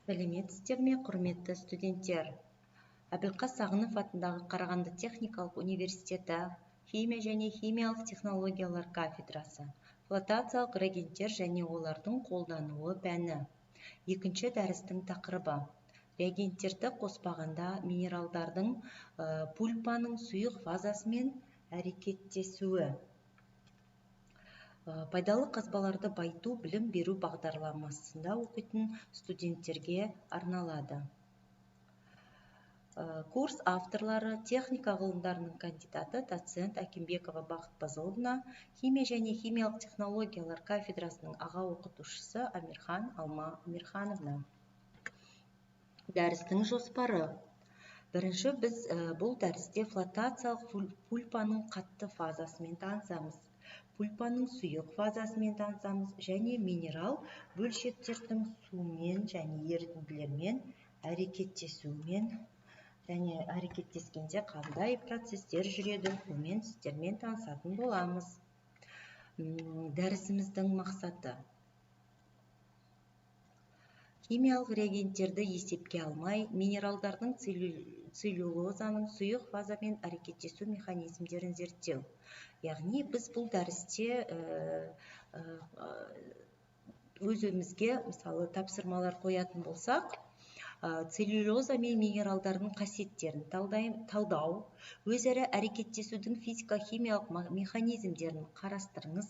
Сәлеметсіздер ме, құрметті студенттер? Әбілқас Сағынов атындағы Қарағанды техникалық университеті химия және химиялық технологиялар кафедрасы, флотациялық реагенттер және олардың қолдануы пәні. Екінші дәрістің тақырыбы: реагенттерді қоспағанда минералдардың пульпаның сұйық фазасымен әрекеттесуі. Пайдалы қазбаларды байыту білім беру бағдарламасында оқитын студенттерге арналады. Курс авторлары: техника ғылымдарының кандидаты доцент Акимбекова Бақыт Базыловна, химия және химиялық технологиялар кафедрасының аға оқытушысы Амирхан Алма Амирхановна. Дәрістің жоспары: бірінші, біз бұл дәрісте флотациялық пульпаның қатты фазасымен танысамыз, пульпаның сұйық фазасымен танысамыз және минерал бөлшектердің сумен және ерітінділермен әрекеттесуімен және әрекеттескенде қандай процестер жүреді, сомен сіздермен танысатын боламыз. Дәрісіміздің мақсаты: химиялық реагенттерді есепке алмай, минералдардың целлюлозаның сұйық фазамен әрекеттесу механизмдерін зерттеу. Яғни біз бұл дәрісте өзімізге мысалы тапсырмалар қоятын болсақ, целлюлоза мен минералдардың қасиеттерін талдау, өзара әрекеттесудің физика-химиялық механизмдерін қарастырыңыз,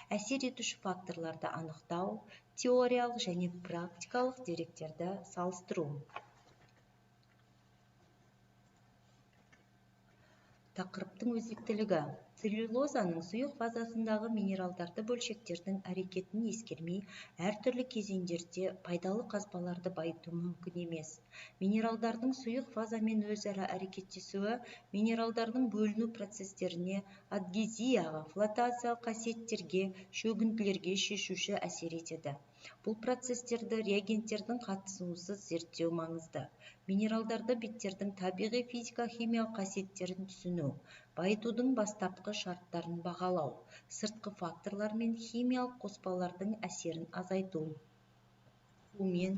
әсер етуші факторларды анықтау, теориялық және практикалық деректерді салыстыру. Тақырыптың өзектілігі: целлюлозаның сұйық фазасындағы минералдарды бөлшектердің әрекетін ескермей, әртүрлі кезеңдерде пайдалы қазбаларды байыту мүмкін емес. Минералдардың сұйық фазамен өзара әрекеттесуі минералдардың бөліну процестеріне, адгезияға, флотациялық қасиеттерге, шөгінділерге шешуші әсер етеді. Бұл процестерді реагенттердің қатысуысыз зерттеу маңызды. Минералдарды беттердің табиғи физика-химиялық қасиеттерін түсіну, байытудың бастапқы шарттарын бағалау, сыртқы факторлар мен химиялық қоспалардың әсерін азайту. Сумен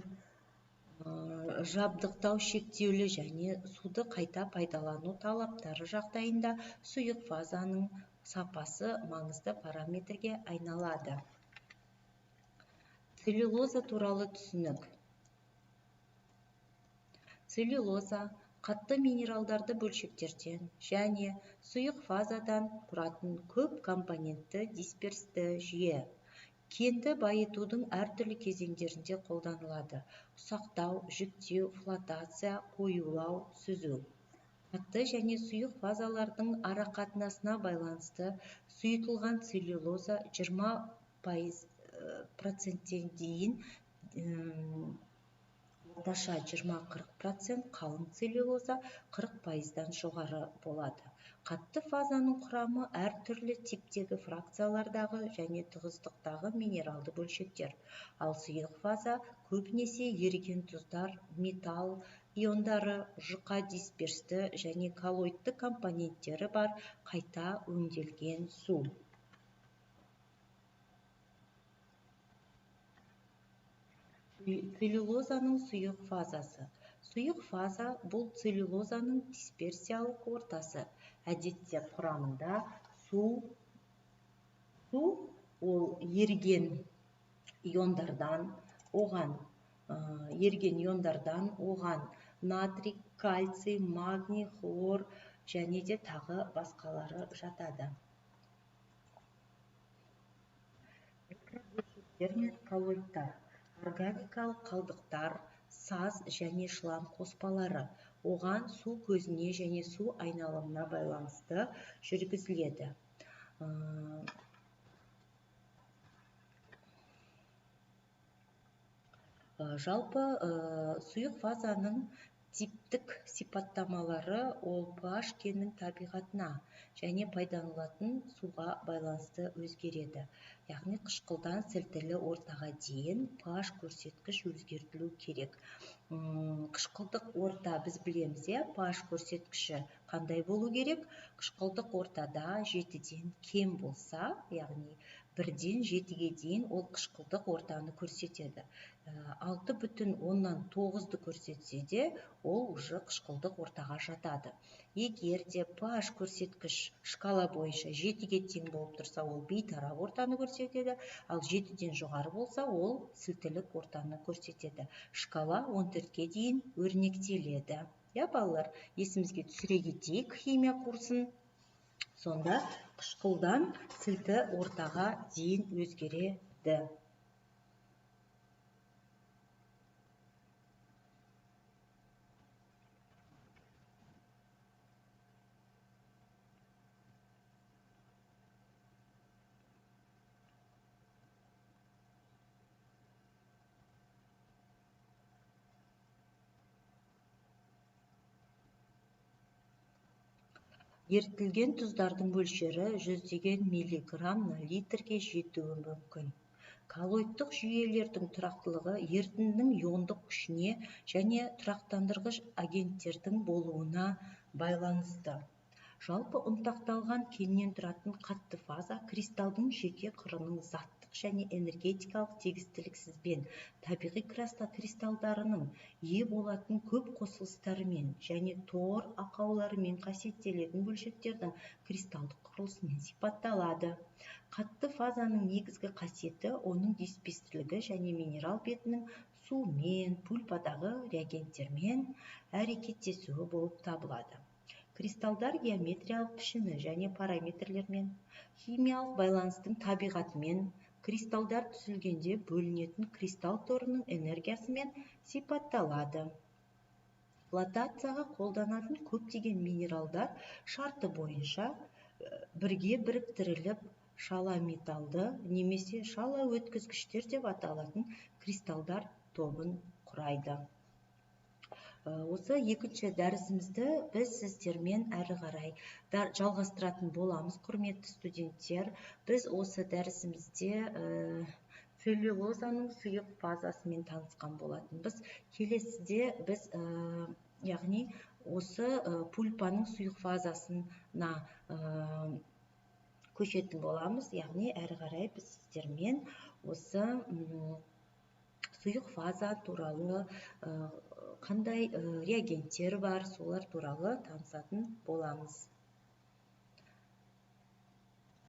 жабдықтау шектеулі және суды қайта пайдалану талаптары жағдайында сұйық фазаның сапасы маңызды параметрге айналады. Целлюлоза туралы түсінік. Целлюлоза қатты минералдарды бөлшектерден және сұйық фазадан тұратын көп компонентті дисперсті жүйе. Кенді байытудың әртүрлі кезеңдерінде қолданылады. Ұсақтау, жүктеу, флотация, қоюлау, сүзу. Қатты және сұйық фазалардың арақатынасына байланысты сұйытылған целлюлоза 20% дейін, орташа 20-40%, қалың целлюлоза 40%-дан жоғары болады. Қатты фазаның құрамы әртүрлі типтегі фракциялардағы және тығыздықтағы минералды бөлшектер. Ал сұйық фаза көбінесе еріген тұздар, металл иондары, жұқа дисперсті және коллоидты компоненттері бар қайта өңделген су. Целлюлозаның сұйық фазасы. Сұйық фаза бұл целлюлозаның дисперсиялық ортасы. Әдетте құрамында су ол еріген иондардан, оған натрий, кальций, магний, хлор және де тағы басқалары жатады. Микробөлшектер мен коллоидтар, органикалық қалдықтар, саз және шлам қоспалары. Оған су көзіне және су айналымына байланысты жүргізіледі. Жалпы сұйық фазаның типтік сипаттамалары ол pH кеннің табиғатына және пайдаланылатын суға байланысты өзгереді. Яғни қышқылдан сілтілі ортаға дейін pH көрсеткіш өзгертілу керек. Қышқылдық орта біз білеміз, pH көрсеткіші қандай болу керек? Қышқылдық ортада 7-ден кем болса, яғни 1-ден 7-ге дейін ол қышқылдық ортаны көрсетеді. 6,9-ды көрсетсе де, ол уже қышқылдық ортаға жатады. Егер де pH көрсеткіш шкала бойынша 7-ге тең болып тұрса, ол бейтарап ортаны көрсетеді, ал 7-ден жоғары болса, ол сілтілік ортаны көрсетеді. Шкала 14-ге дейін өрнектеледі. Балалар, есімізге түсіре кетейік химия курсын. Сонда қышқылдан сілті ортаға дейін өзгереді. Ерітілген тұздардың мөлшері 100 миллиграмм литрге жетуі мүмкін. Коллоидтық жүйелердің тұрақтылығы ерітіндінің иондық күшіне және тұрақтандырғыш агенттердің болуына байланысты. Жалпы ұнтақталған кеннен тұратын қатты фаза кристалдың жеке қырының заттық және энергетикалық тегістіліксізбен табиғи кристалдарының ие болатын көп қосылыстарымен және тор ақауларымен қасиеттелетін бөлшектердің кристалдық құрылысымен сипатталады. Қатты фазаның негізгі қасиеті оның диспестілігі және минерал бетінің сумен, пульпадағы реагенттермен әрекеттесуі болып табылады. Кристалдар геометриялық пішіні және параметрлермен, химиялық байланыстың табиғатымен, кристалдар түзілгенде бөлінетін кристалл торының энергиясымен сипатталады. Флотацияға қолданатын көптеген минералдар шарты бойынша бірге біріктіріліп, шала металды немесе шала өткізгіштер деп аталатын кристалдар тобын құрайды. Осы екінші дәрісімізді біз сіздермен әрі қарай жалғастыратын боламыз, құрметті студенттер. Біз осы дәрісімізде целлюлозаның сұйық фазасымен танысқан болатынбыз. Келесіде біз яғни осы пульпаның сұйық фазасына көшетін боламыз. Яғни әрі қарай біз сіздермен осы сұйық фаза туралы қандай реагенттер бар, солар туралы танысатын боламыз.